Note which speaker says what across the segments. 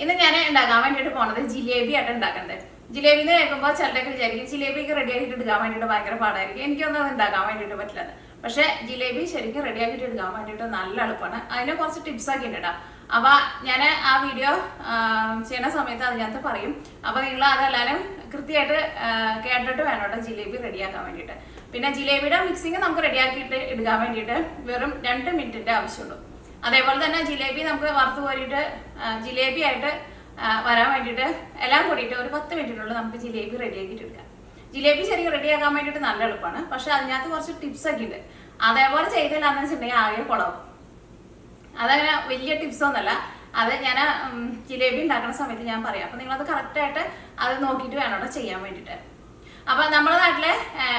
Speaker 1: ഇന്ന് ഞാൻ ഉണ്ടാക്കാൻ വേണ്ടിയിട്ട് പോണത് ജിലേബി ആയിട്ട് ഉണ്ടാക്കണ്ടേ. ജിലേബി എന്ന് കേൾക്കുമ്പോൾ ചിലരൊക്കെ വിചാരിക്കും ജിലേബിയൊക്കെ റെഡി ആക്കിയിട്ട് എടുക്കാൻ വേണ്ടിയിട്ട് ഭയങ്കര പാടായിരിക്കും. എനിക്കൊന്നും അത് ഉണ്ടാക്കാൻ വേണ്ടിയിട്ട് പറ്റില്ല. പക്ഷെ ജിലേബി ശരിക്കും റെഡി ആക്കിയിട്ട് എടുക്കാൻ വേണ്ടിയിട്ട് നല്ല എളുപ്പമാണ്. അതിന് കുറച്ച് ടിപ്സ് ഒക്കെ ഉണ്ട് കേട്ടോ. അപ്പൊ ഞാൻ ആ വീഡിയോ ചെയ്യുന്ന സമയത്ത് അതിനകത്ത് പറയും. അപ്പൊ നിങ്ങൾ അതെല്ലാവരും കൃത്യമായിട്ട് കേട്ടിട്ട് വേണം കേട്ടോ ജിലേബി റെഡിയാക്കാൻ വേണ്ടിയിട്ട്. പിന്നെ ജിലേബിയുടെ മിക്സിങ് നമുക്ക് റെഡിയാക്കിയിട്ട് എടുക്കാൻ വേണ്ടിയിട്ട് വെറും 2 മിനിറ്റിന്റെ ആവശ്യമുള്ളൂ. അതേപോലെ തന്നെ ജിലേബി നമുക്ക് വറുത്ത് കോരിയിട്ട് ജിലേബി ആയിട്ട് വരാൻ വേണ്ടിയിട്ട് എല്ലാം കൂടിയിട്ട് ഒരു 10 മിനിറ്റിനുള്ളിൽ നമുക്ക് ജിലേബി റെഡിയാക്കിയിട്ട് എടുക്കാം. ജിലേബി ശരിക്കും റെഡിയാക്കാൻ വേണ്ടിയിട്ട് നല്ല എളുപ്പമാണ്. പക്ഷെ അതിനകത്ത് കുറച്ച് ടിപ്സ് ഒക്കെ ഉണ്ട്. അതേപോലെ ചെയ്തില്ലാന്ന് വെച്ചിട്ടുണ്ടെങ്കിൽ ആകെ കുളവും. അതങ്ങനെ വലിയ ടിപ്സ് ഒന്നുമല്ല. അത് ഞാൻ ജിലേബി ഉണ്ടാക്കുന്ന സമയത്ത് ഞാൻ പറയാം. അപ്പൊ നിങ്ങളത് കറക്റ്റായിട്ട് അത് നോക്കിയിട്ട് വേണം കേട്ടോ ചെയ്യാൻ വേണ്ടിയിട്ട്. അപ്പൊ നമ്മുടെ നാട്ടിലെ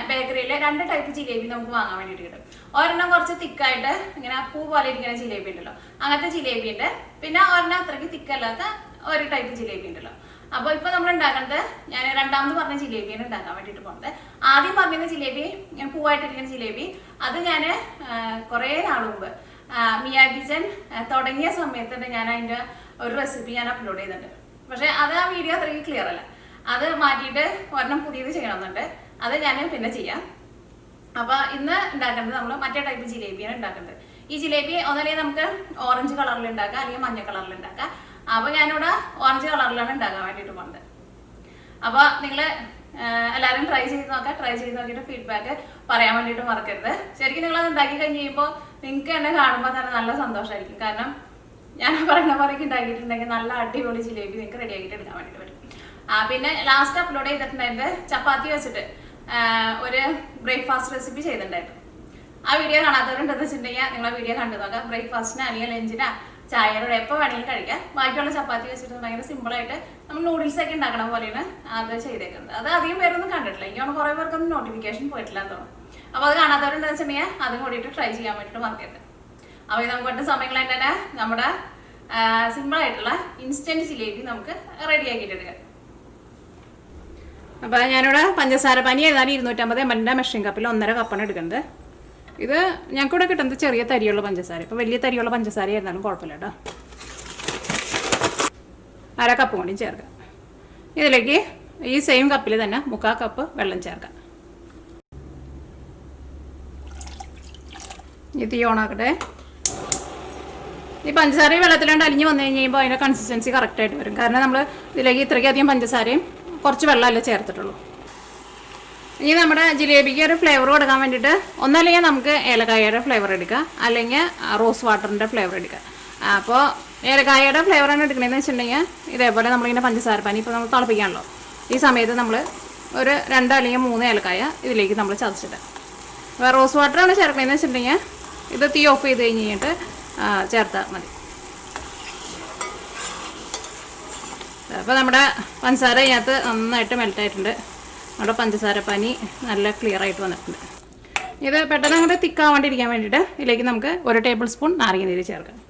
Speaker 1: ബേക്കറിയിലെ 2 ടൈപ്പ് ജിലേബി നമുക്ക് വാങ്ങാൻ വേണ്ടിയിട്ട് കിട്ടും. ഒരെണ്ണം കുറച്ച് തിക്കായിട്ട് ഇങ്ങനെ പൂ പോലെ ഇരിക്കുന്ന ജിലേബി ഉണ്ടല്ലോ, അങ്ങനത്തെ ജിലേബി ഉണ്ട്. പിന്നെ ഒരെണ്ണം അത്രയ്ക്ക് തിക്കല്ലാത്ത ഒരു ടൈപ്പ് ജിലേബി ഉണ്ടല്ലോ. അപ്പൊ ഇപ്പൊ നമ്മൾ ഉണ്ടാക്കുന്നത് ഞാൻ രണ്ടാമത് പറഞ്ഞ ജിലേബിയാണ് ഉണ്ടാക്കാൻ വേണ്ടിയിട്ട് പോകുന്നത്. ആദ്യം പറഞ്ഞ ജിലേബി പൂവായിട്ടിരിക്കുന്ന ജിലേബി അത് ഞാൻ കുറെ നാൾ മുമ്പ് മിയാ കിച്ചൻ തുടങ്ങിയ സമയത്ത് ഞാൻ അതിന്റെ ഒരു റെസിപ്പി ഞാൻ അപ്ലോഡ് ചെയ്തിട്ടുണ്ട്. പക്ഷെ അത് ആ വീഡിയോ അത്രയ്ക്ക് ക്ലിയർ അല്ല. അത് മാറ്റിയിട്ട് ഒരെണ്ണം പുതിയത് ചെയ്യണമെന്നുണ്ട്. അത് ഞാൻ പിന്നെ ചെയ്യാം. അപ്പൊ ഇന്ന് ഉണ്ടാക്കുന്നത് നമ്മൾ മറ്റേ ടൈപ്പ് ജിലേബിയാണ് ഉണ്ടാക്കുന്നത്. ഈ ജിലേബി ഒന്നല്ലെങ്കിൽ നമുക്ക് ഓറഞ്ച് കളറിൽ ഉണ്ടാക്കാം, അല്ലെങ്കിൽ മഞ്ഞ കളറിൽ ഉണ്ടാക്കാം. അപ്പൊ ഞാനിവിടെ ഓറഞ്ച് കളറിലാണ് ഉണ്ടാക്കാൻ വേണ്ടിയിട്ട് പോകുന്നത്. അപ്പൊ നിങ്ങള് എല്ലാവരും ട്രൈ ചെയ്ത് നോക്കാം. ട്രൈ ചെയ്ത് നോക്കിയിട്ട് ഫീഡ്ബാക്ക് പറയാൻ വേണ്ടിയിട്ട് മറക്കരുത്. ശരിക്കും നിങ്ങൾ അത് ഉണ്ടാക്കി കഴിഞ്ഞ് കഴിയുമ്പോൾ നിങ്ങൾക്ക് എന്നെ കാണുമ്പോൾ തന്നെ നല്ല സന്തോഷമായിരിക്കും. കാരണം ഞാൻ പറയുന്ന പോലെയൊക്കെ ഉണ്ടാക്കിയിട്ടുണ്ടെങ്കിൽ നല്ല അടിപൊളി ജിലേബി നിങ്ങൾക്ക് റെഡി ആക്കിയിട്ട് എടുക്കാൻ വേണ്ടിയിട്ട് പറ്റും. പിന്നെ ലാസ്റ്റ് അപ്ലോഡ് ചെയ്തിട്ടുണ്ടായിരുന്നു ചപ്പാത്തി വെച്ചിട്ട് ഒരു ബ്രേക്ക്ഫാസ്റ്റ് റെസിപ്പി ചെയ്തിട്ടുണ്ടായിരുന്നു. ആ വീഡിയോ കാണാത്തവരുണ്ടെന്ന് വെച്ചിട്ടുണ്ടെങ്കിൽ നിങ്ങൾ വീഡിയോ കണ്ടു നോക്കാം. ബ്രേക്ക്ഫാസ്റ്റിന് അല്ലെങ്കിൽ ലഞ്ചിനാ ചായയോടെ എപ്പോൾ വേണമെങ്കിലും കഴിക്കാം. ബാക്കിയുള്ള ചപ്പാത്തി വെച്ചിട്ട് ഭയങ്കര സിമ്പിളായിട്ട് നമ്മൾ നൂഡിൽസ് ഒക്കെ ഉണ്ടാക്കണ പോലെയാണ് അത് ചെയ്തേക്കുന്നത്. അത് അധികം പേരൊന്നും കണ്ടിട്ടില്ല. എനിക്ക് കുറേ പേർക്കൊന്നും നോട്ടിഫിക്കേഷൻ പോയിട്ടില്ല എന്ന് തോന്നുന്നു. അപ്പോൾ അത് കാണാത്തവരുണ്ടെന്ന് വെച്ചിട്ടുണ്ടെങ്കിൽ അതും കൂടിയിട്ട് ട്രൈ ചെയ്യാൻ വേണ്ടിയിട്ട് മറക്കരുത്. അപ്പോൾ ഇത് നമുക്ക് ഒട്ടും സമയങ്ങൾ തന്നെ നമ്മുടെ സിമ്പിളായിട്ടുള്ള ഇൻസ്റ്റന്റ് ജിലേബി നമുക്ക് റെഡിയാക്കിയിട്ട് എടുക്കാം. അപ്പോൾ ഞാനിവിടെ പഞ്ചസാര പനി ഏതായാലും 250 ml മെഷീൻ കപ്പിൽ 1.5 കപ്പാണ് എടുക്കുന്നത്. ഇത് ഞങ്ങൾക്കിവിടെ കിട്ടുന്നത് ചെറിയ തരിയുള്ള പഞ്ചസാര. ഇപ്പോൾ വലിയ തരിയുള്ള പഞ്ചസാര ആയിരുന്നാലും കുഴപ്പമില്ല കേട്ടോ. 1/2 കപ്പ് കൂടി ചേർക്കാം. ഇതിലേക്ക് ഈ സെയിം കപ്പിൽ തന്നെ 3/4 കപ്പ് വെള്ളം ചേർക്കാം. ഈ തീ ഓണാക്കട്ടെ. ഈ പഞ്ചസാര വെള്ളത്തിലാണ്ട് അലിഞ്ഞ് വന്നു കഴിയുമ്പോൾ അതിൻ്റെ കൺസിസ്റ്റൻസി കറക്റ്റായിട്ട് വരും. കാരണം നമ്മൾ ഇതിലേക്ക് ഇത്രയ്ക്കധികം പഞ്ചസാരയും കുറച്ച് വെള്ളമല്ലേ ചേർത്തിട്ടുള്ളൂ. ഇനി നമ്മുടെ ജിലേബിക്ക് ഒരു ഫ്ലേവർ കൊടുക്കാൻ വേണ്ടിയിട്ട് ഒന്നല്ലെങ്കിൽ നമുക്ക് ഏലക്കായയുടെ ഫ്ലേവർ എടുക്കുക, അല്ലെങ്കിൽ റോസ് വാട്ടറിൻ്റെ ഫ്ലേവർ എടുക്കുക. അപ്പോൾ ഏലക്കായയുടെ ഫ്ലേവറാണ് എടുക്കണമെന്ന് വെച്ചിട്ടുണ്ടെങ്കിൽ ഇതേപോലെ നമ്മളിങ്ങനെ പഞ്ചസാര പനി ഇപ്പോൾ നമ്മൾ തിളപ്പിക്കാണല്ലോ, ഈ സമയത്ത് നമ്മൾ ഒരു 2 അല്ലെങ്കിൽ 3 ഏലക്കായ ഇതിലേക്ക് നമ്മൾ ചതച്ചിട്ട്. അപ്പോൾ റോസ് വാട്ടറാണ് ചേർക്കണമെന്ന് വെച്ചിട്ടുണ്ടെങ്കിൽ ഇത് തീ ഓഫ് ചെയ്ത് കഴിഞ്ഞിട്ട് ചേർത്താൽ മതി. അപ്പോൾ നമ്മുടെ പഞ്ചസാര ഇതിനകത്ത് നന്നായിട്ട് മെൽറ്റായിട്ടുണ്ട്. നമ്മുടെ പഞ്ചസാര പനി നല്ല ക്ലിയർ ആയിട്ട് വന്നിട്ടുണ്ട്. ഇത് പെട്ടെന്ന് അങ്ങോട്ട് തിക്കാൻ വേണ്ടിയിരിക്കാൻ വേണ്ടിയിട്ട് ഇതിലേക്ക് നമുക്ക് 1 ടേബിൾ സ്പൂൺ നാരങ്ങ നീര് ചേർക്കാം.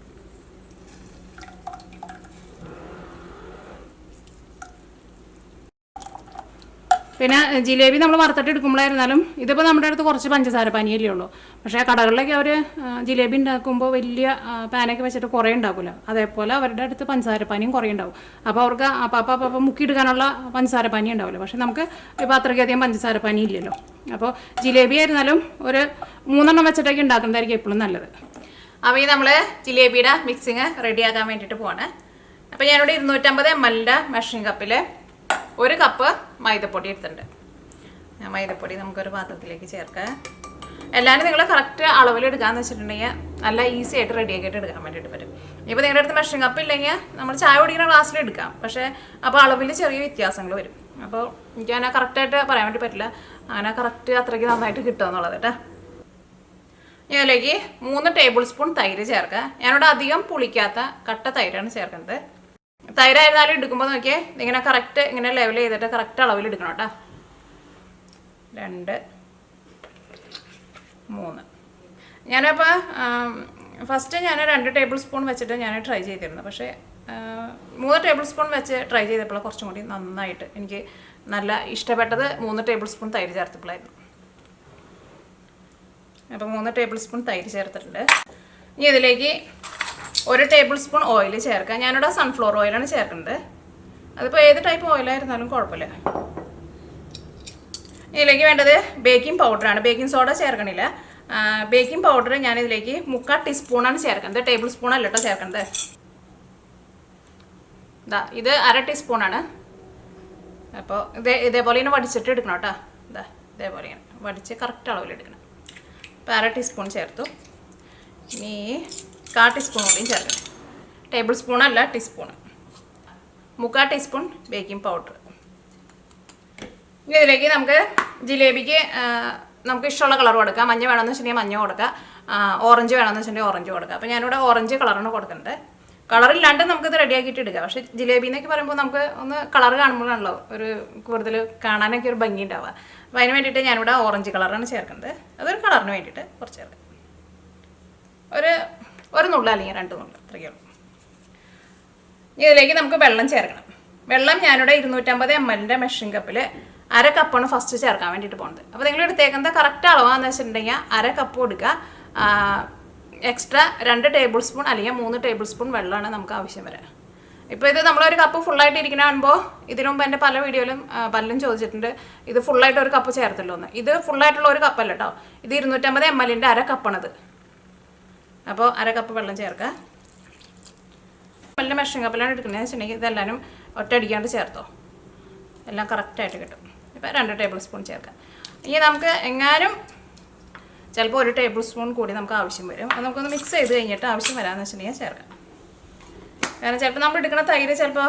Speaker 1: പിന്നെ ജിലേബി നമ്മൾ വറുത്തിട്ട് എടുക്കുമ്പോഴായിരുന്നാലും ഇതിപ്പോൾ നമ്മുടെ അടുത്ത് കുറച്ച് പഞ്ചസാര പനിയല്ലേ ഉള്ളൂ. പക്ഷേ കടകളിലൊക്കെ അവർ ജിലേബി ഉണ്ടാക്കുമ്പോൾ വലിയ പാനൊക്കെ വെച്ചിട്ട് കുറേ ഉണ്ടാക്കില്ല. അതേപോലെ അവരുടെ അടുത്ത് പഞ്ചസാര പനിയും കുറേ ഉണ്ടാവും. അപ്പോൾ അവർക്ക് അപ്പം മുക്കിയെടുക്കാനുള്ള പഞ്ചസാര പനി ഉണ്ടാവില്ല. പക്ഷേ നമുക്ക് ഇപ്പോൾ അത്രയ്ക്കധികം പഞ്ചസാര പനി ഇല്ലല്ലോ. അപ്പോൾ ജിലേബി ആയിരുന്നാലും ഒരു 3 എണ്ണം വെച്ചിട്ടൊക്കെ ഉണ്ടാക്കുന്നതായിരിക്കും എപ്പോഴും നല്ലത്. അപ്പോൾ ഈ നമ്മൾ ജിലേബിയുടെ മിക്സിങ് റെഡിയാക്കാൻ വേണ്ടിയിട്ട് പോവാണ്. അപ്പോൾ ഞാനിവിടെ 250 ml മെഷറിംഗ് കപ്പിൽ 1 കപ്പ് മൈദപ്പൊടി എടുത്തിട്ടുണ്ട്. മൈദപ്പൊടി നമുക്കൊരു പാത്രത്തിലേക്ക് ചേർക്കാം. എല്ലാവരും നിങ്ങൾ കറക്റ്റ് അളവിൽ എടുക്കാമെന്ന് വെച്ചിട്ടുണ്ടെങ്കിൽ നല്ല ഈസി ആയിട്ട് റെഡിയാക്കിയിട്ട് എടുക്കാൻ വേണ്ടിയിട്ട് പറ്റും. ഇപ്പോൾ നിങ്ങളുടെ അടുത്ത് മെഷറിംഗ് കപ്പ് ഇല്ലെങ്കിൽ നമ്മൾ ചായ കുടിക്കുന്ന ഗ്ലാസ്സിൽ എടുക്കാം. പക്ഷേ അപ്പോൾ അളവിൽ ചെറിയ വ്യത്യാസങ്ങൾ വരും. അപ്പോൾ എനിക്ക് അങ്ങനെ കറക്റ്റായിട്ട് പറയാൻ വേണ്ടി പറ്റില്ല. അങ്ങനെ കറക്റ്റ് അത്രയ്ക്ക് നന്നായിട്ട് കിട്ടുക എന്നുള്ളത് കേട്ടോ. ഇതിലേക്ക് 3 ടേബിൾ സ്പൂൺ തൈര് ചേർക്കുക. ഞാനിവിടെ അധികം പുളിക്കാത്ത കട്ട തൈരാണ് ചേർക്കുന്നത്. തൈരായിരുന്നാലും എടുക്കുമ്പോൾ നോക്കിയേ ഇങ്ങനെ കറക്റ്റ് ഇങ്ങനെ ലെവൽ ചെയ്തിട്ട് കറക്റ്റ് അളവിൽ എടുക്കണം കേട്ടോ. 2, 3. ഞാനപ്പോൾ ഫസ്റ്റ് ഞാൻ 2 ടേബിൾ സ്പൂൺ വെച്ചിട്ട് ഞാൻ ട്രൈ ചെയ്തിരുന്നു. പക്ഷേ 3 ടേബിൾ സ്പൂൺ വെച്ച് ട്രൈ ചെയ്തപ്പോൾ കുറച്ചും കൂടി നന്നായിട്ട് എനിക്ക് നല്ല ഇഷ്ടപ്പെട്ടത് 3 ടേബിൾ സ്പൂൺ തൈര് ചേർത്തപ്പോഴായിരുന്നു. അപ്പോൾ 3 ടേബിൾ സ്പൂൺ തൈര് ചേർത്തിട്ടുണ്ട്. ഇനി ഇതിലേക്ക് 1 ടേബിൾ സ്പൂൺ ഓയിൽ ചേർക്കാം. ഞാനിവിടെ സൺഫ്ലവർ ഓയിലാണ് ചേർക്കുന്നത്. അതിപ്പോൾ ഏത് ടൈപ്പ് ഓയിലായിരുന്നാലും കുഴപ്പമില്ല. ഇതിലേക്ക് വേണ്ടത് ബേക്കിംഗ് പൗഡറാണ്. ബേക്കിംഗ് സോഡ ചേർക്കണില്ല. ബേക്കിംഗ് പൗഡർ ഞാനിതിലേക്ക് 3/4 ടീസ്പൂണാണ് ചേർക്കുന്നത്. ടേബിൾ സ്പൂൺ അല്ല കേട്ടോ ചേർക്കുന്നത്. ഇത് 1/2 ടീസ്പൂണാണ്. അപ്പോൾ ഇതേപോലെ ഇങ്ങനെ വടിച്ചിട്ട് എടുക്കണം കേട്ടോ. ഇതേപോലെ ഇങ്ങനെ വടിച്ച് കറക്റ്റ് അളവിലെടുക്കണം. അപ്പോൾ 1/2 ടീസ്പൂൺ ചേർത്തു. ഇനി 1/4 ടീസ്പൂൺ കൂടിയും ചേർക്കണം. ടേബിൾ സ്പൂൺ അല്ല, ടീസ്പൂൺ. 3/4 teaspoon baking powder. ഇനി ഇതിലേക്ക് നമുക്ക് ജിലേബിക്ക് നമുക്ക് ഇഷ്ടമുള്ള കളർ കൊടുക്കാം. മഞ്ഞ വേണമെന്ന് വെച്ചിട്ടുണ്ടെങ്കിൽ മഞ്ഞ കൊടുക്കാം, ഓറഞ്ച് വേണമെന്ന് വെച്ചിട്ടുണ്ടെങ്കിൽ ഓറഞ്ച് കൊടുക്കാം. അപ്പോൾ ഞാനിവിടെ ഓറഞ്ച് കളറാണ് കൊടുക്കുന്നത്. കളറില്ലാണ്ട് നമുക്കിത് റെഡിയാക്കിയിട്ട് എടുക്കാം. പക്ഷേ ജിലേബി എന്നൊക്കെ പറയുമ്പോൾ നമുക്ക് ഒന്ന് കളർ കാണുമ്പോഴാണല്ലോ ഒരു കൂടുതൽ കാണാനൊക്കെ ഒരു ഭംഗി ഉണ്ടാവുക. അപ്പോൾ അതിന് വേണ്ടിയിട്ട് ഞാനിവിടെ ഓറഞ്ച് കളറാണ് ചേർക്കുന്നത്. അതൊരു കളറിന് വേണ്ടിയിട്ട് കുറച്ച് ചേർക്കാം. ഒരു നുള്ള അല്ലെങ്കിൽ 2 നുള്ള അത്രയ്ക്കേ ഉള്ളൂ. ഇതിലേക്ക് നമുക്ക് വെള്ളം ചേർക്കണം. വെള്ളം ഞാനിവിടെ 250 ml മെഷറിംഗ് കപ്പിൽ 1/2 കപ്പാണ് ഫസ്റ്റ് ചേർക്കാൻ വേണ്ടിയിട്ട് പോകുന്നത്. അപ്പോൾ നിങ്ങൾ എടുത്തേക്കുന്നത് കറക്റ്റ് അളവാണെന്ന് വെച്ചിട്ടുണ്ടെങ്കിൽ 1/2 കപ്പ് കൊടുക്കുക. എക്സ്ട്രാ 2 ടേബിൾ സ്പൂൺ അല്ലെങ്കിൽ 3 ടേബിൾ സ്പൂൺ വെള്ളമാണ് നമുക്ക് ആവശ്യം വരിക. ഇപ്പോൾ ഇത് നമ്മളൊരു കപ്പ് ഫുള്ളായിട്ട് ഇരിക്കുന്ന കാണുമ്പോൾ ഇതിനു മുമ്പ് എൻ്റെ പല വീഡിയോയിലും പലരും ചോദിച്ചിട്ടുണ്ട് ഇത് ഫുള്ളായിട്ട് ഒരു കപ്പ് ചേർത്തല്ലോ എന്ന്. ഇത് ഫുള്ളായിട്ടുള്ള ഒരു കപ്പല്ല കേട്ടോ. ഇത് 250 ml 1/2 കപ്പാണത്. അപ്പോൾ 1/2 കപ്പ് വെള്ളം ചേർക്കുക. മല്ലിൻ്റെ മെഷറിംഗ് കപ്പിലാണ് എടുക്കുന്നത് വെച്ചിട്ടുണ്ടെങ്കിൽ ഇതെല്ലാവരും ഒറ്റയടിക്കാണ്ട് ചേർത്തോ, എല്ലാം കറക്റ്റായിട്ട് കിട്ടും. ഇപ്പോൾ 2 ടേബിൾ സ്പൂൺ ചേർക്കാം. ഇനി നമുക്ക് എങ്ങാനും ചിലപ്പോൾ 1 ടേബിൾ സ്പൂൺ കൂടി നമുക്ക് ആവശ്യം വരും. അത് നമുക്കൊന്ന് മിക്സ് ചെയ്ത് കഴിഞ്ഞിട്ട് ആവശ്യം വരാമെന്ന് വെച്ചിട്ടുണ്ടെങ്കിൽ ചേർക്കാം. കാരണം ചിലപ്പോൾ നമ്മൾ എടുക്കുന്ന തൈര് ചിലപ്പോൾ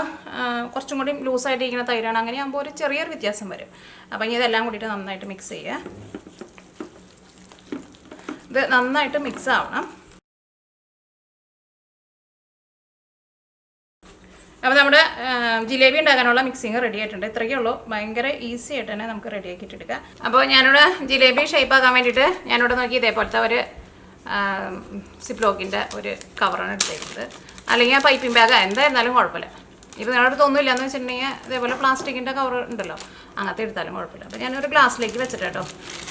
Speaker 1: കുറച്ചും കൂടി ലൂസായിട്ട് ഇരിക്കുന്ന തൈരാണ്. അങ്ങനെ ആകുമ്പോൾ ഒരു ചെറിയൊരു വ്യത്യാസം വരും. അപ്പോൾ ഇനി ഇതെല്ലാം കൂടിയിട്ട് നന്നായിട്ട് മിക്സ് ചെയ്യുക. ഇത് നന്നായിട്ട് മിക്സ് ആവണം. അപ്പോൾ നമ്മുടെ ജിലേബി ഉണ്ടാക്കാനുള്ള മിക്സിങ് റെഡി ആയിട്ടുണ്ട്. ഇത്രയൊക്കെ ഉള്ളൂ. ഭയങ്കര ഈസി ആയിട്ട് തന്നെ നമുക്ക് റെഡി ആക്കിയിട്ട് എടുക്കാം. അപ്പോൾ ഞാനിവിടെ ജിലേബി ഷേപ്പ് ആക്കാൻ വേണ്ടിയിട്ട് ഞാനിവിടെ നോക്കി ഇതേപോലത്തെ ഒരു സിപ്ലോക്കിൻ്റെ ഒരു കവറാണ് എടുത്തേക്കുന്നത്. അല്ലെങ്കിൽ പൈപ്പിംഗ് ബാഗ് എന്തായിരുന്നാലും കുഴപ്പമില്ല. ഇത് നിങ്ങളുടെ അടുത്ത് ഒന്നുമില്ല എന്ന് വെച്ചിട്ടുണ്ടെങ്കിൽ ഇതേപോലെ പ്ലാസ്റ്റിക്കിൻ്റെ കവർ ഉണ്ടല്ലോ, അങ്ങനത്തെ എടുത്താലും കുഴപ്പമില്ല. അപ്പോൾ ഞാനൊരു ഗ്ലാസ്സിലേക്ക് വെച്ചിട്ട് കേട്ടോ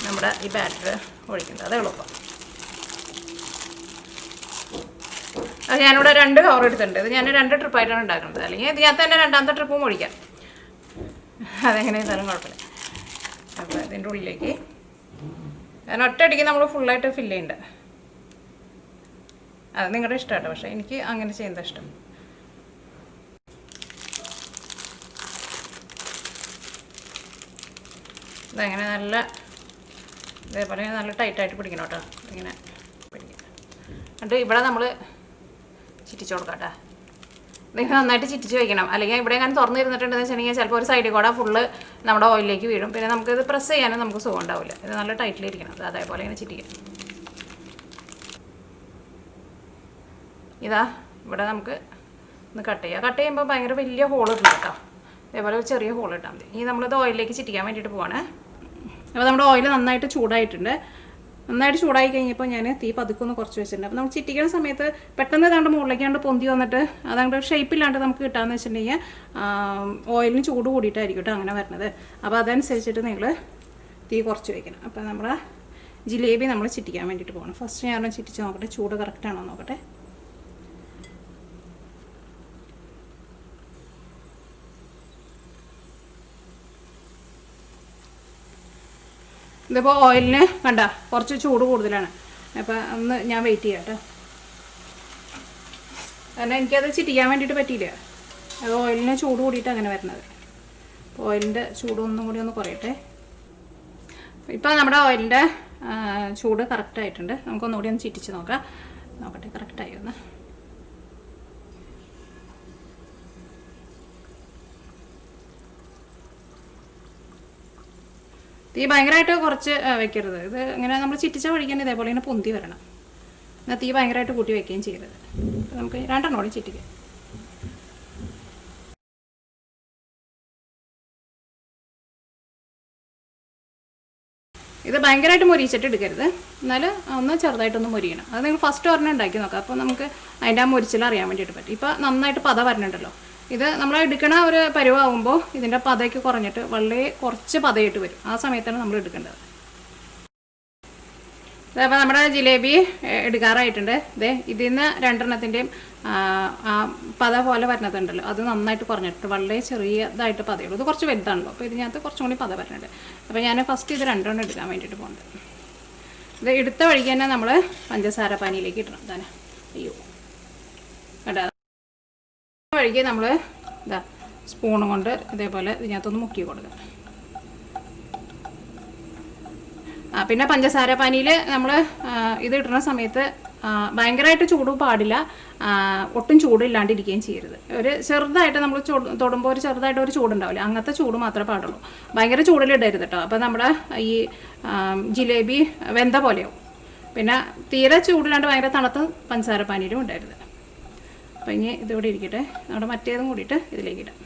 Speaker 1: നമ്മുടെ ഈ ബാറ്റർ ഒഴിക്കുന്നത്. അതേ എളുപ്പം. അത് ഞാനിവിടെ 2 കവർ എടുത്തിട്ടുണ്ട്. ഇത് ഞാൻ 2 ട്രിപ്പായിട്ടാണ് ഉണ്ടാക്കുന്നത്. അല്ലെങ്കിൽ ഇതിനകത്ത് തന്നെ 2ാമത്തെ ട്രിപ്പും ഒഴിക്കാം. അതെങ്ങനെ ചെയ്താലും കുഴപ്പമില്ല. അപ്പോൾ ഇതിൻ്റെ ഉള്ളിലേക്ക് ഞാൻ ഒറ്റയടിക്ക് നമ്മൾ ഫുള്ളായിട്ട് ഫില്ല് ചെയ്യുന്നുണ്ട്. അത് നിങ്ങളുടെ ഇഷ്ടമാട്ടോ. പക്ഷേ എനിക്ക് അങ്ങനെ ചെയ്യുന്നത് ഇഷ്ടം. ഇതങ്ങനെ നല്ല ഇതേപോലെ നല്ല ടൈറ്റായിട്ട് പിടിക്കണം കേട്ടോ. ഇങ്ങനെ പിടിക്കണം. എന്നിട്ട് ഇവിടെ നമ്മൾ ചിറ്റിച്ച് കൊടുക്കാം കേട്ടോ. നിങ്ങൾ നന്നായിട്ട് ചിറ്റിച്ച് വയ്ക്കണം. അല്ലെങ്കിൽ ഇവിടെ ഞാൻ തുറന്നു ഇരുന്നിട്ടുണ്ടെന്ന് വെച്ചിട്ടുണ്ടെങ്കിൽ ചിലപ്പോൾ ഒരു സൈഡിൽ കൂടെ ഫുള്ള് നമ്മുടെ ഓയിലേക്ക് വീഴും. പിന്നെ നമുക്കിത് പ്രസ് ചെയ്യാനും നമുക്ക് സുഖം ഉണ്ടാവില്ല. ഇത് നല്ല ടൈറ്റിലിരിക്കണം. അത് അതേപോലെ ഇങ്ങനെ ചിറ്റിക്കണം. ഇതാ ഇവിടെ നമുക്ക് ഒന്ന് കട്ട് ചെയ്യാം. കട്ട് ചെയ്യുമ്പോൾ ഭയങ്കര വലിയ ഹോൾ ഇടണം കേട്ടോ. ഇതേപോലെ ഒരു ചെറിയ ഹോൾ ഇട്ടാൽ മതി. ഇനി നമ്മളിത് ഓയിലിലേക്ക് ചിറ്റിക്കാൻ വേണ്ടിയിട്ട് പോവാണ്. അപ്പോൾ നമ്മുടെ ഓയിൽ നന്നായിട്ട് ചൂടായിട്ടുണ്ട്. നന്നായിട്ട് ചൂടായി കഴിഞ്ഞപ്പോൾ ഞാൻ തീ പതുക്കൊന്ന് കുറച്ച് വെച്ചിട്ടുണ്ട്. അപ്പോൾ നമ്മൾ ചിറ്റിക്കുന്ന സമയത്ത് പെട്ടെന്ന് ഏതാണ്ട് മുകളിലേക്കാണ്ട് പൊന്തി വന്നിട്ട് അതാണ്ട് ഷേപ്പില്ലാണ്ട് നമുക്ക് കിട്ടാമെന്ന് വെച്ചിട്ടുണ്ടെങ്കിൽ ഓയിലിന് ചൂട് കൂടിയിട്ടായിരിക്കും കേട്ടോ അങ്ങനെ വരുന്നത്. അപ്പോൾ അതനുസരിച്ചിട്ട് നിങ്ങൾ തീ കുറച്ച് വയ്ക്കണം. അപ്പോൾ നമ്മൾ ജിലേബി നമ്മൾ ചിറ്റിക്കാൻ വേണ്ടിയിട്ട് പോകണം. ഫസ്റ്റ് ഞാനൊന്ന് ചിറ്റിച്ച് നോക്കട്ടെ, ചൂട് കറക്റ്റാണോ നോക്കട്ടെ. ഇതിപ്പോൾ ഓയിലിന് കണ്ട കുറച്ച് ചൂട് കൂടുതലാണ്. അപ്പോൾ ഒന്ന് ഞാൻ വെയിറ്റ് ചെയ്യാം കേട്ടോ. കാരണം എനിക്കത് ചിറ്റിക്കാൻ വേണ്ടിയിട്ട് പറ്റിയില്ല. അത് ഓയിലിന് ചൂട് കൂടിയിട്ട് അങ്ങനെ വരുന്നത്. ഓയിലിൻ്റെ ചൂട് ഒന്നും കൂടി ഒന്ന് കുറയട്ടെ. ഇപ്പോൾ നമ്മുടെ ഓയിലിൻ്റെ ചൂട് കറക്റ്റായിട്ടുണ്ട്. നമുക്കൊന്നുകൂടി ഒന്ന് ചിറ്റിച്ച് നോക്കാം. നോക്കട്ടെ കറക്റ്റായി ഒന്ന്. തീ ഭയങ്കരമായിട്ട് കുറച്ച് വെക്കരുത്. ഇത് ഇങ്ങനെ നമ്മൾ ചിറ്റിച്ച വഴിക്കാൻ ഇതേപോലെ ഇങ്ങനെ പൊന്തി വരണം. എന്നാൽ തീ ഭയങ്കരമായിട്ട് കൂട്ടി വെക്കുകയും ചെയ്യരുത്. നമുക്ക് 2 കൂടി ചിറ്റിക്കാം. ഇത് ഭയങ്കരമായിട്ട് മൊരിച്ചിട്ട് എടുക്കരുത്. എന്നാൽ ഒന്ന് ചെറുതായിട്ടൊന്ന് മൊരിയണം. അത് നിങ്ങൾ ഫസ്റ്റ് ഒരെണ്ണം ഉണ്ടാക്കി നോക്കാം. അപ്പോൾ നമുക്ക് അതിൻ്റെ ആ മൊരിച്ചിൽ അറിയാൻ വേണ്ടിയിട്ട് പറ്റും. ഇപ്പോൾ നന്നായിട്ട് പത വരണുണ്ടല്ലോ. ഇത് നമ്മൾ എടുക്കണ ഒരു പരുവാകുമ്പോൾ ഇതിൻ്റെ പതയ്ക്ക് കുറഞ്ഞിട്ട് വളരെ കുറച്ച് പതയിട്ട് വരും. ആ സമയത്താണ് നമ്മൾ എടുക്കേണ്ടത്. അപ്പോൾ നമ്മുടെ ജിലേബി എടുക്കാറായിട്ടുണ്ട്. ഇതിൽ നിന്ന് രണ്ടെണ്ണത്തിൻ്റെയും പത പോലെ വരുന്നതുണ്ടല്ലോ, അത് നന്നായിട്ട് കുറഞ്ഞിട്ട് വളരെ ചെറിയതായിട്ട് പതയുള്ളൂ. ഇത് കുറച്ച് വലുതാണല്ലോ, അപ്പോൾ ഇതിനകത്ത് കുറച്ചും കൂടി പത വരുന്നുണ്ട്. അപ്പോൾ ഞാൻ ഫസ്റ്റ് ഇത് രണ്ടെണ്ണം എടുക്കാൻ വേണ്ടിയിട്ട് പോകുന്നത്. ഇത് എടുത്ത വഴിക്ക് തന്നെ നമ്മൾ പഞ്ചസാര പാനിയിലേക്ക് ഇടണം. തന്നെ അയ്യോ കേട്ടോ, വഴിക്ക് നമ്മൾ ഇതാ സ്പൂണും കൊണ്ട് ഇതേപോലെ ഇതിനകത്തൊന്ന് മുക്കി കൊടുക്കുക. പിന്നെ പഞ്ചസാര പാനിയിൽ നമ്മൾ ഇത് ഇടുന്ന സമയത്ത് ഭയങ്കരമായിട്ട് ചൂട് പാടില്ല, ഒട്ടും ചൂടില്ലാണ്ടിരിക്കുകയും ചെയ്യരുത്. ഒരു ചെറുതായിട്ട് നമ്മൾ തൊടുമ്പോൾ ഒരു ചെറുതായിട്ട് ഒരു ചൂടുണ്ടാവില്ല, അങ്ങനത്തെ ചൂട് മാത്രമേ പാടുള്ളൂ. ഭയങ്കര ചൂടിലിടരുത് കേട്ടോ, അപ്പോൾ നമ്മുടെ ഈ ജിലേബി വെന്ത പോലെയാവും. പിന്നെ തീരെ ചൂടില്ലാണ്ട് ഭയങ്കര തണുത്ത പഞ്ചസാര പാനിയിലും ഇടരുത്. അപ്പോൾ ഇനി ഇതിവിടെ ഇരിക്കട്ടെ, നമ്മുടെ മറ്റേതും കൂടിയിട്ട് ഇതിലേക്ക് ഇടാം.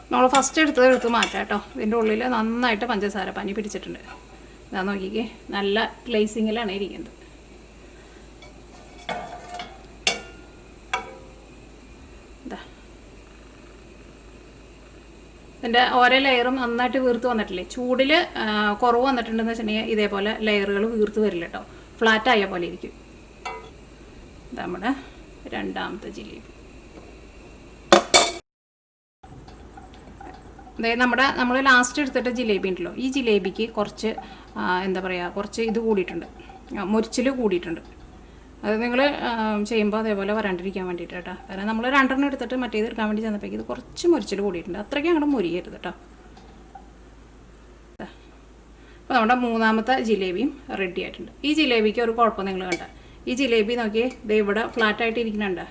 Speaker 1: നമ്മൾ ഫസ്റ്റ് എടുത്ത് മാറ്റാം കേട്ടോ. ഇതിൻ്റെ ഉള്ളിൽ നന്നായിട്ട് പഞ്ചസാര പാനി പിടിച്ചിട്ടുണ്ട്. ഇതാ നോക്കിക്കേ, നല്ല ഗ്ലേസിങ്ങിലാണ് ഇരിക്കുന്നത്. ഇതാ ഇതിൻ്റെ ഓരോ ലെയറും നന്നായിട്ട് വീർത്ത് വന്നിട്ടില്ലേ. ചൂടിൽ കുറവ് വന്നിട്ടുണ്ടെന്ന് വെച്ചിട്ടുണ്ടെങ്കിൽ ഇതേപോലെ ലെയറുകൾ വീർത്ത് വരില്ല കേട്ടോ, ഫ്ലാറ്റായ പോലെ ഇരിക്കും. നമ്മുടെ രണ്ടാമത്തെ ജിലേബി അതായത് നമ്മൾ ലാസ്റ്റ് എടുത്തിട്ട് ജിലേബി ഉണ്ടല്ലോ, ഈ ജിലേബിക്ക് കുറച്ച് എന്താ പറയുക, കുറച്ച് ഇത് കൂടിയിട്ടുണ്ട്, മുരിച്ചിൽ കൂടിയിട്ടുണ്ട്. അത് നിങ്ങൾ ചെയ്യുമ്പോൾ അതേപോലെ വരാണ്ടിരിക്കാൻ വേണ്ടിയിട്ട് കേട്ടോ. കാരണം നമ്മൾ രണ്ടെണ്ണം എടുത്തിട്ട് മറ്റേത് എടുക്കാൻ വേണ്ടി ചെന്നപ്പോഴേക്ക് ഇത് കുറച്ച് മുരിച്ചിൽ കൂടിയിട്ടുണ്ട്. അത്രയ്ക്ക് അങ്ങോട്ട് മുരിയരുത് കേട്ടോ. അപ്പോൾ നമ്മുടെ മൂന്നാമത്തെ ജിലേബിയും റെഡി ആയിട്ടുണ്ട്. ഈ ജിലേബിക്ക് ഒരു കുഴപ്പം നിങ്ങൾ കണ്ട, ഈ ജിലേബി നോക്കിയേ, ഇത് ഇവിടെ ഫ്ലാറ്റായിട്ട് ഇരിക്കുന്നുണ്ട്.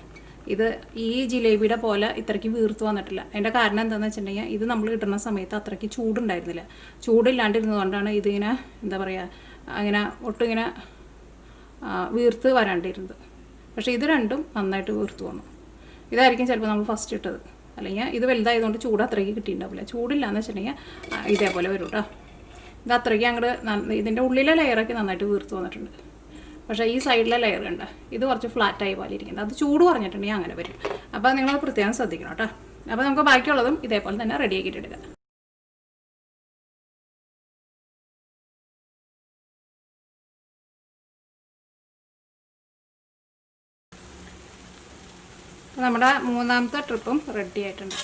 Speaker 1: ഇത് ഈ ജിലേബിയുടെ പോലെ ഇത്രയ്ക്ക് വീർത്ത് വന്നിട്ടില്ല. അതിൻ്റെ കാരണം എന്താണെന്ന് വെച്ചിട്ടുണ്ടെങ്കിൽ ഇത് നമ്മൾ ഇടുന്ന സമയത്ത് അത്രയ്ക്ക് ചൂടുണ്ടായിരുന്നില്ല. ചൂടില്ലാണ്ടിരുന്നതുകൊണ്ടാണ് ഇതിങ്ങനെ എന്താ പറയുക, അങ്ങനെ ഒട്ടും ഇങ്ങനെ വീർത്ത് വരാണ്ടിരുന്നത്. പക്ഷേ ഇത് രണ്ടും നന്നായിട്ട് വീർത്ത് വന്നു. ഇതായിരിക്കും ചിലപ്പോൾ നമ്മൾ ഫസ്റ്റ് ഇട്ടത്, അല്ലെങ്കിൽ ഇത് വലുതായതുകൊണ്ട് ചൂട് അത്രയ്ക്ക് കിട്ടിയിട്ടുണ്ടാവില്ല. ചൂടില്ലാന്ന് വെച്ചിട്ടുണ്ടെങ്കിൽ ഇതേപോലെ വരും കേട്ടോ. ഇത് അത്രയ്ക്ക് അങ്ങോട്ട് ഇതിൻ്റെ ഉള്ളിലെ ലെയറൊക്കെ നന്നായിട്ട് വീർത്ത് വന്നിട്ടുണ്ട്. പക്ഷേ ഈ സൈഡിലെ ലെയർ ഉണ്ട്, ഇത് കുറച്ച് ഫ്ലാറ്റായി പോലെ ഇരിക്കുന്നത്. അത് ചൂട് കുറഞ്ഞിട്ടുണ്ടെങ്കിൽ അങ്ങനെ വരും. അപ്പോൾ നിങ്ങൾ പ്രത്യേകം ശ്രദ്ധിക്കണം കേട്ടോ. അപ്പോൾ നമുക്ക് ബാക്കിയുള്ളതും ഇതേപോലെ തന്നെ റെഡി ആക്കിയിട്ട് എടുക്കാം. നമ്മുടെ മൂന്നാമത്തെ ട്രിപ്പും റെഡി ആയിട്ടുണ്ട്.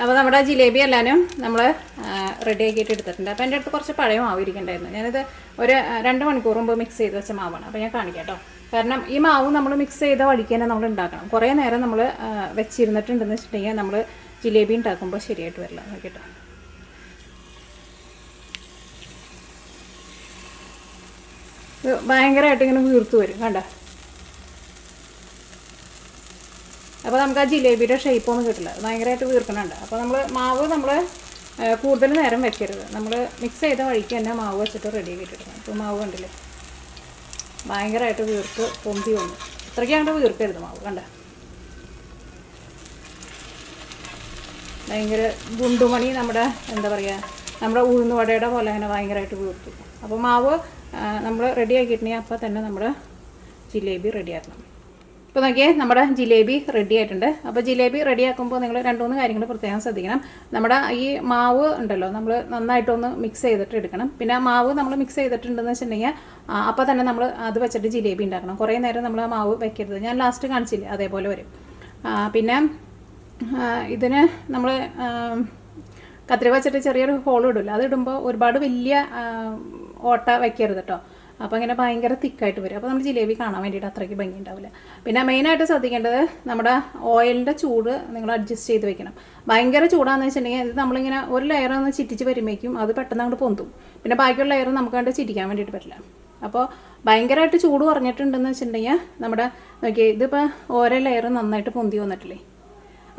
Speaker 1: അപ്പോൾ നമ്മുടെ ജിലേബി എല്ലാനും നമ്മൾ റെഡി ആക്കിയിട്ട് എടുത്തിട്ടുണ്ട്. അപ്പോൾ എൻ്റെ അടുത്ത് കുറച്ച് പഴയ മാവ് ഇരിക്കണ്ടായിരുന്നു. ഞാനിത് ഒരു 2 മണിക്കൂർ മുമ്പ് മിക്സ് ചെയ്ത് വെച്ച മാവാണ്. അപ്പോൾ ഞാൻ കാണിക്കാം കേട്ടോ. കാരണം ഈ മാവ് നമ്മൾ മിക്സ് ചെയ്ത വഴിക്ക് തന്നെ നമ്മൾ ഉണ്ടാക്കണം. കുറേ നേരം നമ്മൾ വെച്ചിരുന്നിട്ടുണ്ടെന്ന് വെച്ചിട്ടുണ്ടെങ്കിൽ നമ്മൾ ജിലേബി ഉണ്ടാക്കുമ്പോൾ ശരിയായിട്ട് വരില്ല കേട്ടോ. ഇത് ഭയങ്കരമായിട്ട് ഇങ്ങനെ വീർത്ത് വരും കണ്ടോ. അപ്പോൾ നമുക്ക് ആ ജിലേബിയുടെ ഷേപ്പൊന്നും കിട്ടില്ല, ഭയങ്കരമായിട്ട് വീർക്കണുണ്ട്. അപ്പോൾ മാവ് നമ്മൾ കൂടുതൽ നേരം വെക്കരുത്. നമ്മൾ മിക്സ് ചെയ്ത വഴിക്ക് തന്നെ മാവ് വെച്ചിട്ട് റെഡി ആക്കിയിട്ടിടണം. ഇപ്പോൾ മാവ് കണ്ടില്ലേ, ഭയങ്കരമായിട്ട് വീർത്ത് പൊന്തി വന്നു. ഇത്രയ്ക്ക് അങ്ങോട്ട് വീർക്കരുത് മാവ് കണ്ട. ഭയങ്കര ഗുണ്ടുമണി നമ്മുടെ എന്താ പറയുക, നമ്മുടെ ഉഴുന്നുവടയുടെ പോലെ അങ്ങനെ ഭയങ്കരമായിട്ട് വീർത്തു. അപ്പോൾ മാവ് നമ്മൾ റെഡി ആക്കിയിട്ടുണ്ടെങ്കിൽ അപ്പോൾ തന്നെ നമ്മുടെ ജിലേബി റെഡിയാക്കണം. ഇപ്പോൾ നോക്കിയേ, നമ്മുടെ ജിലേബി റെഡി ആയിട്ടുണ്ട്. അപ്പോൾ ജിലേബി റെഡിയാക്കുമ്പോൾ നിങ്ങൾ 2-3 കാര്യങ്ങൾ പ്രത്യേകം ശ്രദ്ധിക്കണം. നമ്മുടെ ഈ മാവ് ഉണ്ടല്ലോ, നമ്മൾ നന്നായിട്ടൊന്ന് മിക്സ് ചെയ്തിട്ട് എടുക്കണം. പിന്നെ മാവ് നമ്മൾ മിക്സ് ചെയ്തിട്ടുണ്ടെന്ന് വെച്ചിട്ടുണ്ടെങ്കിൽ അപ്പോൾ തന്നെ നമ്മൾ അത് വെച്ചിട്ട് ജിലേബി ഉണ്ടാക്കണം. കുറേ നേരം നമ്മൾ ആ മാവ് വെക്കരുത്. ഞാൻ ലാസ്റ്റ് കാണിച്ചില്ലേ, അതേപോലെ വരും. പിന്നെ ഇതിന് നമ്മൾ കത്രിക വെച്ചിട്ട് ചെറിയൊരു ഹോൾ ഇടില്ല, അത് ഇടുമ്പോൾ ഒരുപാട് വലിയ ഓട്ട വയ്ക്കരുത് കേട്ടോ. അപ്പോൾ ഇങ്ങനെ ഭയങ്കര തിക്കായിട്ട് വരും. അപ്പോൾ നമ്മൾ ജിലേബി കാണാൻ വേണ്ടിയിട്ട് അത്രയ്ക്ക് ഭംഗി ഉണ്ടാവില്ല. പിന്നെ മെയിനായിട്ട് ശ്രദ്ധിക്കേണ്ടത് നമ്മുടെ ഓയിലിൻ്റെ ചൂട് നിങ്ങൾ അഡ്ജസ്റ്റ് ചെയ്ത് വെക്കണം. ഭയങ്കര ചൂടാണെന്ന് വെച്ചിട്ടുണ്ടെങ്കിൽ ഇത് നമ്മളിങ്ങനെ ഒരു ലെയർ ഒന്ന് ചിറ്റിച്ച് വരുമ്പോഴേക്കും അത് പെട്ടെന്ന് അങ്ങോട്ട് പൊന്തും. പിന്നെ ബാക്കിയുള്ള ലെയർ നമുക്ക് കണ്ട് ചിരിക്കാൻ വേണ്ടിയിട്ട് പറ്റില്ല. അപ്പോൾ ഭയങ്കരമായിട്ട് ചൂട് കുറഞ്ഞിട്ടുണ്ടെന്ന് വെച്ചിട്ടുണ്ടെങ്കിൽ നമ്മുടെ നോക്കിയേ, ഇതിപ്പോൾ ഓരോ ലെയർ നന്നായിട്ട് പൊന്തി വന്നിട്ടില്ലേ.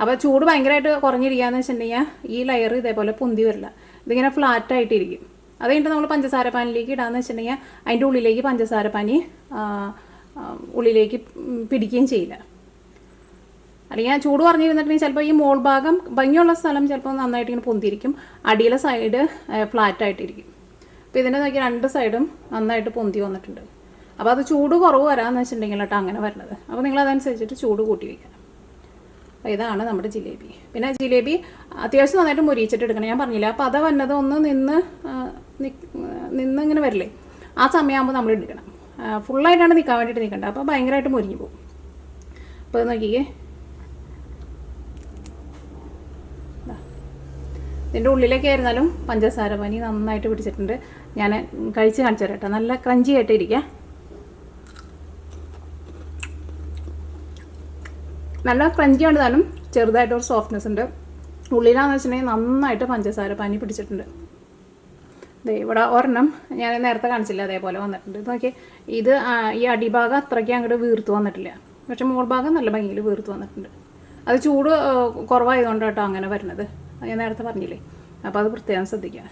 Speaker 1: അപ്പോൾ ചൂട് ഭയങ്കരമായിട്ട് കുറഞ്ഞിരിക്കുകയെന്ന് വെച്ചിട്ടുണ്ടെങ്കിൽ ഈ ലെയർ ഇതേപോലെ പൊന്തി വരില്ല, ഇതിങ്ങനെ ഫ്ലാറ്റായിട്ടിരിക്കും. അത് കഴിഞ്ഞിട്ട് നമ്മൾ പഞ്ചസാര പാനിലേക്ക് ഇടാന്ന് വെച്ചിട്ടുണ്ടെങ്കിൽ അതിൻ്റെ ഉള്ളിലേക്ക് പഞ്ചസാര പാനി ഉള്ളിലേക്ക് പിടിക്കുകയും ചെയ്യില്ല. അല്ലെങ്കിൽ ചൂട് കുറഞ്ഞിരുന്നിട്ടുണ്ടെങ്കിൽ ചിലപ്പോൾ ഈ മോൾ ഭാഗം ഭംഗിയുള്ള സ്ഥലം ചിലപ്പോൾ നന്നായിട്ട് ഇങ്ങനെ പൊന്തിയിരിക്കും, അടിയിലെ സൈഡ് ഫ്ലാറ്റായിട്ടിരിക്കും. അപ്പോൾ ഇതിൻ്റെ നോക്കി 2 സൈഡും നന്നായിട്ട് പൊന്തി വന്നിട്ടുണ്ട്. അപ്പോൾ അത് ചൂട് കുറവ് വരാമെന്ന് വെച്ചിട്ടുണ്ടെങ്കിൽ കേട്ടോ അങ്ങനെ വരുന്നത്. അപ്പോൾ നിങ്ങളതനുസരിച്ചിട്ട് ചൂട് കൂട്ടി വയ്ക്കണം. അപ്പോൾ ഇതാണ് നമ്മുടെ ജിലേബി. പിന്നെ ജിലേബി അത്യാവശ്യം നന്നായിട്ട് മുരിച്ചിട്ട് എടുക്കണം. ഞാൻ പറഞ്ഞില്ല അപ്പോൾ അത് വന്നത് ഒന്ന് നിന്ന് ഇങ്ങനെ വരില്ലേ, ആ സമയമാകുമ്പോൾ നമ്മൾ എടുക്കണം. ഫുള്ളായിട്ടാണ് നിൽക്കാൻ വേണ്ടിയിട്ട് നിൽക്കേണ്ടത്, അപ്പോൾ ഭയങ്കരമായിട്ട് മുരിഞ്ഞു പോകും. അപ്പോൾ നോക്കിക്കേ, ഇതിൻ്റെ ഉള്ളിലേക്ക് ആയിരുന്നാലും പഞ്ചസാര പനി നന്നായിട്ട് പിടിച്ചിട്ടുണ്ട്. ഞാൻ കഴിച്ച് കാണിച്ചു തരാം കേട്ടോ. നല്ല ക്രഞ്ചി ആയിട്ട് ഇരിക്കുക, നല്ല ക്രഞ്ചി ആണെന്നാലും ചെറുതായിട്ടൊരു സോഫ്റ്റ്നെസ് ഉണ്ട്. ഉള്ളിലാണെന്ന് വെച്ചിട്ടുണ്ടെങ്കിൽ നന്നായിട്ട് പഞ്ചസാര പനി പിടിച്ചിട്ടുണ്ട്. ഇവിടെ ഒരെണ്ണം ഞാൻ നേരത്തെ കാണിച്ചില്ല, അതേപോലെ വന്നിട്ടുണ്ട്. നോക്കി, ഇത് ഈ അടിഭാഗം അത്രയ്ക്ക് അങ്ങോട്ട് വീർത്ത് വന്നിട്ടില്ല, പക്ഷെ മുകൾ ഭാഗം നല്ല ഭംഗിയിൽ വീർത്ത് വന്നിട്ടുണ്ട്. അത് ചൂട് കുറവായതുകൊണ്ട് കേട്ടോ അങ്ങനെ വരുന്നത്, ഞാൻ നേരത്തെ പറഞ്ഞില്ലേ. അപ്പോൾ അത് പ്രത്യേകം ശ്രദ്ധിക്കുക.